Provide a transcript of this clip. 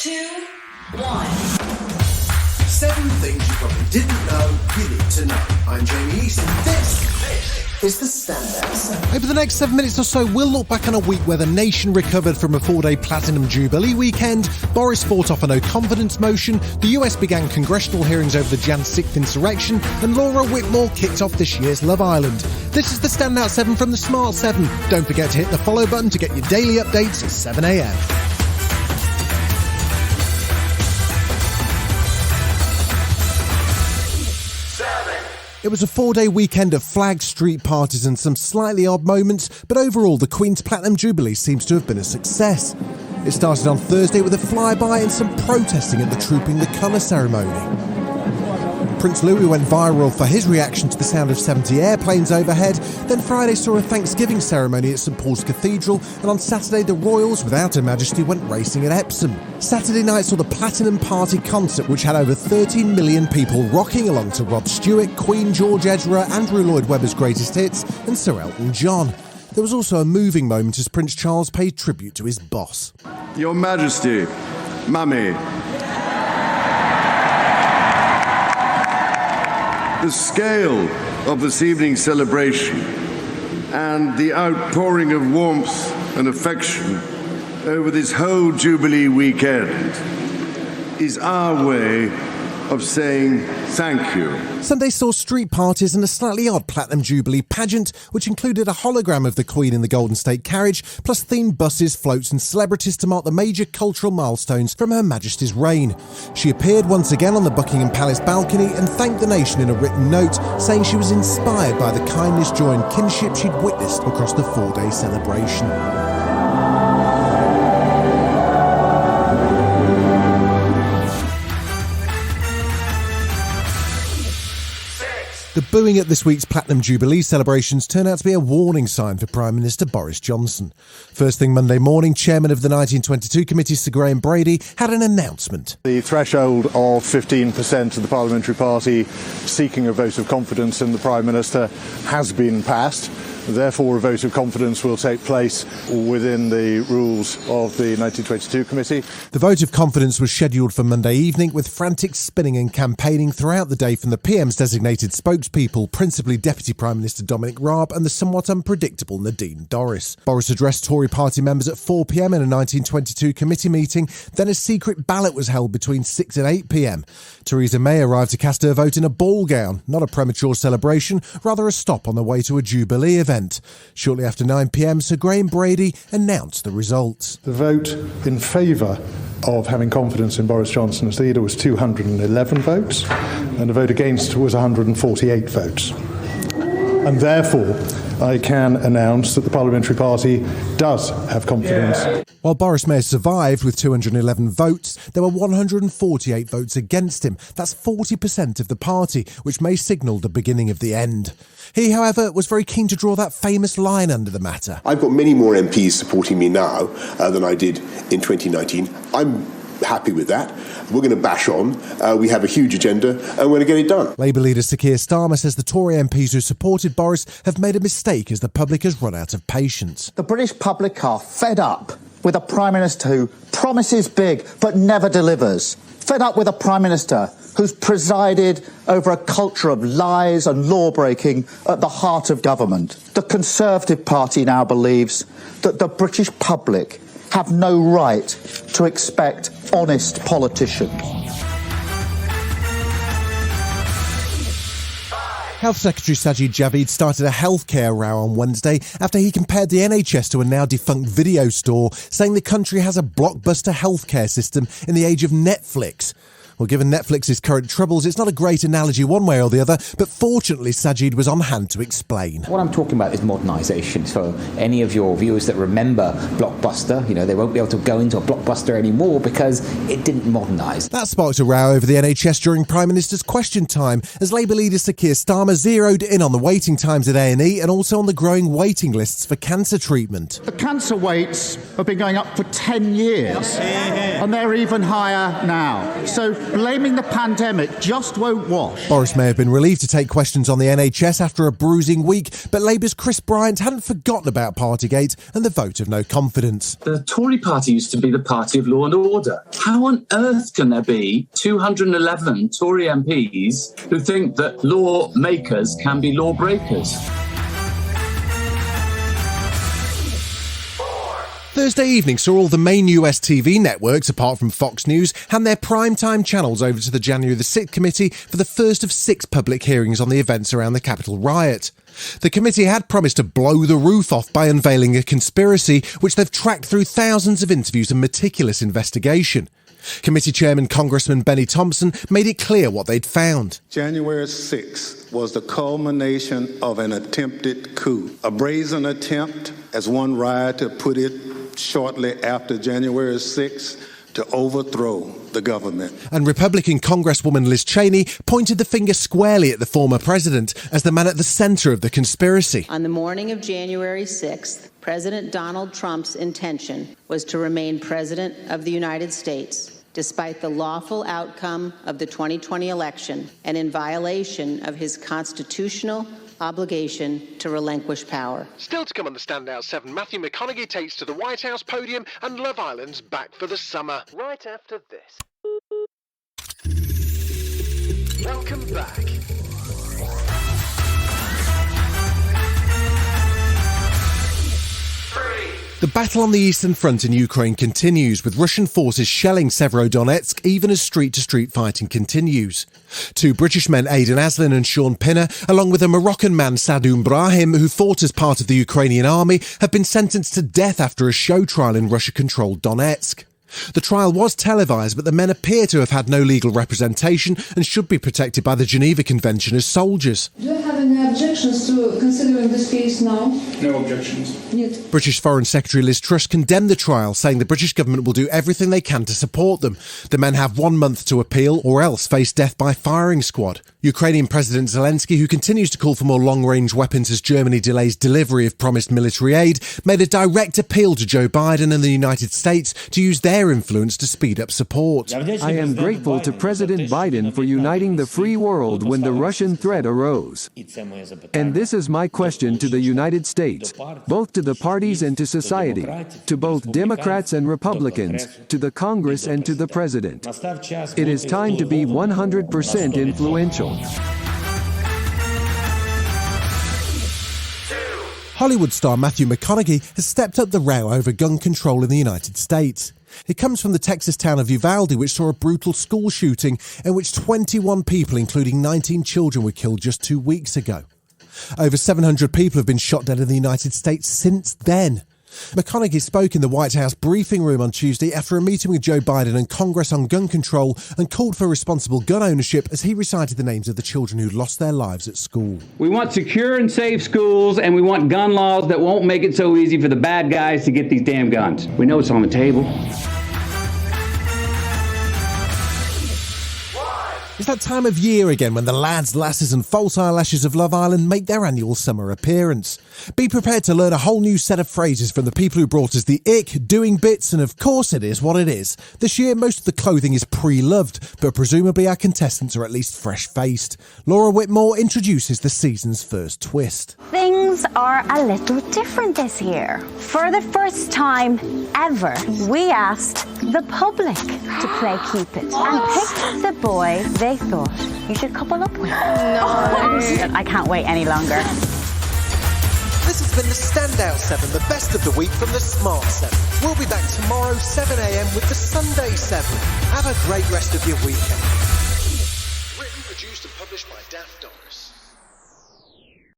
2, 1. 7 things you probably didn't know you need to know. I'm Jamie East, and this is the Standout. Over the next 7 minutes or so, we'll look back on a week where the nation recovered from a 4-day Platinum Jubilee weekend, Boris fought off a no-confidence motion, the US began congressional hearings over the Jan 6th insurrection, and Laura Whitmore kicked off this year's Love Island. This is the Standout 7 from the Smart 7. Don't forget to hit the follow button to get your daily updates at 7 a.m. It was a 4-day weekend of flags, street parties and some slightly odd moments, but overall the Queen's Platinum Jubilee seems to have been a success. It started on Thursday with a flyby and some protesting at the Trooping the Colour ceremony. Prince Louis went viral for his reaction to the sound of 70 airplanes overhead. Then Friday saw a Thanksgiving ceremony at St Paul's Cathedral, and on Saturday the royals, without Her Majesty, went racing at Epsom. Saturday night saw the Platinum Party concert, which had over 13 million people rocking along to Rod Stewart, Queen, George Ezra, Andrew Lloyd Webber's greatest hits, and Sir Elton John. There was also a moving moment as Prince Charles paid tribute to his boss. Your Majesty, Mummy. The scale of this evening's celebration and the outpouring of warmth and affection over this whole Jubilee weekend is our way of saying thank you. Sunday saw street parties and a slightly odd Platinum Jubilee pageant, which included a hologram of the Queen in the Golden State carriage, plus themed buses, floats and celebrities to mark the major cultural milestones from Her Majesty's reign. She appeared once again on the Buckingham Palace balcony and thanked the nation in a written note, saying she was inspired by the kindness, joy and kinship she'd witnessed across the 4-day celebration. The booing at this week's Platinum Jubilee celebrations turned out to be a warning sign for Prime Minister Boris Johnson. First thing Monday morning, Chairman of the 1922 Committee, Sir Graham Brady, had an announcement. The threshold of 15% of the Parliamentary Party seeking a vote of confidence in the Prime Minister has been passed. Therefore, a vote of confidence will take place within the rules of the 1922 Committee. The vote of confidence was scheduled for Monday evening, with frantic spinning and campaigning throughout the day from the PM's designated spokespeople, principally Deputy Prime Minister Dominic Raab and the somewhat unpredictable Nadine Dorries. Boris addressed Tory party members at 4 p.m. in a 1922 committee meeting, then a secret ballot was held between 6 and 8 p.m. Theresa May arrived to cast her vote in a ball gown, not a premature celebration, rather a stop on the way to a Jubilee event. Shortly after 9 p.m, Sir Graham Brady announced the results. The vote in favour of having confidence in Boris Johnson as leader was 211 votes, and the vote against was 148 votes. And therefore, I can announce that the Parliamentary Party does have confidence. While Boris may have survived with 211 votes, there were 148 votes against him. That's 40% of the party, which may signal the beginning of the end. He, however, was very keen to draw that famous line under the matter. I've got many more MPs supporting me now than I did in 2019. I'm happy with that. We're going to bash on. We have a huge agenda and we're going to get it done. Labour leader Sir Keir Starmer says the Tory MPs who supported Boris have made a mistake as the public has run out of patience. The British public are fed up with a Prime Minister who promises big but never delivers. Fed up with a Prime Minister who's presided over a culture of lies and law-breaking at the heart of government. The Conservative Party now believes that the British public have no right to expect honest politicians. Health Secretary Sajid Javid started a healthcare row on Wednesday after he compared the NHS to a now defunct video store, saying the country has a blockbuster healthcare system in the age of Netflix. Well, given Netflix's current troubles, it's not a great analogy one way or the other, but fortunately Sajid was on hand to explain. What I'm talking about is modernisation. For any of your viewers that remember Blockbuster, they won't be able to go into a Blockbuster anymore because it didn't modernise. That sparked a row over the NHS during Prime Minister's Question Time, as Labour leader Sir Keir Starmer zeroed in on the waiting times at A&E and also on the growing waiting lists for cancer treatment. The cancer waits have been going up for 10 years, and they're even higher now. So Blaming the pandemic just won't wash. Boris may have been relieved to take questions on the NHS after a bruising week, but Labour's Chris Bryant hadn't forgotten about Partygate and the vote of no confidence. The Tory party used to be the party of law and order. How on earth can there be 211 Tory MPs who think that lawmakers can be lawbreakers? Thursday evening saw all the main US TV networks, apart from Fox News, hand their primetime channels over to the January the 6th committee for the first of 6 public hearings on the events around the Capitol riot. The committee had promised to blow the roof off by unveiling a conspiracy, which they've tracked through thousands of interviews and meticulous investigation. Committee Chairman Congressman Benny Thompson made it clear what they'd found. January 6th was the culmination of an attempted coup, a brazen attempt, as one rioter put it shortly after January 6th, to overthrow the government. And Republican Congresswoman Liz Cheney pointed the finger squarely at the former president as the man at the centre of the conspiracy. On the morning of January 6th, President Donald Trump's intention was to remain president of the United States, despite the lawful outcome of the 2020 election and in violation of his constitutional obligation to relinquish power. Still to come on the Standout 7, Matthew McConaughey takes to the White House podium and Love Island's back for the summer. Right after this. Welcome back. The battle on the Eastern Front in Ukraine continues, with Russian forces shelling Severodonetsk even as street-to-street fighting continues. 2 British men, Aidan Aslin and Sean Pinner, along with a Moroccan man, Sadoun Brahim, who fought as part of the Ukrainian army, have been sentenced to death after a show trial in Russia-controlled Donetsk. The trial was televised, but the men appear to have had no legal representation and should be protected by the Geneva Convention as soldiers. Do you have any objections to considering this case now? No objections. Нет. British Foreign Secretary Liz Truss condemned the trial, saying the British government will do everything they can to support them. The men have 1 month to appeal or else face death by firing squad. Ukrainian President Zelensky, who continues to call for more long-range weapons as Germany delays delivery of promised military aid, made a direct appeal to Joe Biden and the United States to use their influence to speed up support. I am grateful to President Biden for uniting the free world when the Russian threat arose. And this is my question to the United States, both to the parties and to society, to both Democrats and Republicans, to the Congress and to the President. It is time to be 100% influential. Hollywood star Matthew McConaughey has stepped up the row over gun control in the United States. It comes from the Texas town of Uvalde, which saw a brutal school shooting in which 21 people, including 19 children, were killed just 2 weeks ago. Over 700 people have been shot dead in the United States since then. McConaughey spoke in the White House briefing room on Tuesday after a meeting with Joe Biden and Congress on gun control and called for responsible gun ownership as he recited the names of the children who lost their lives at school. We want secure and safe schools, and we want gun laws that won't make it so easy for the bad guys to get these damn guns. We know it's on the table. It's that time of year again when the lads, lasses and false eyelashes of Love Island make their annual summer appearance. Be prepared to learn a whole new set of phrases from the people who brought us the ick, doing bits, and of course it is what it is. This year most of the clothing is pre-loved, but presumably our contestants are at least fresh-faced. Laura Whitmore introduces the season's first twist. Things are a little different this year. For the first time ever, we asked the public to play Keep It and picked the boy they thought you should couple up with. No. I can't wait any longer. This has been the Standout 7, the best of the week from the Smart 7. We'll be back tomorrow, 7 a.m. with the Sunday 7. Have a great rest of your weekend. Written, produced and published by Daft Doris.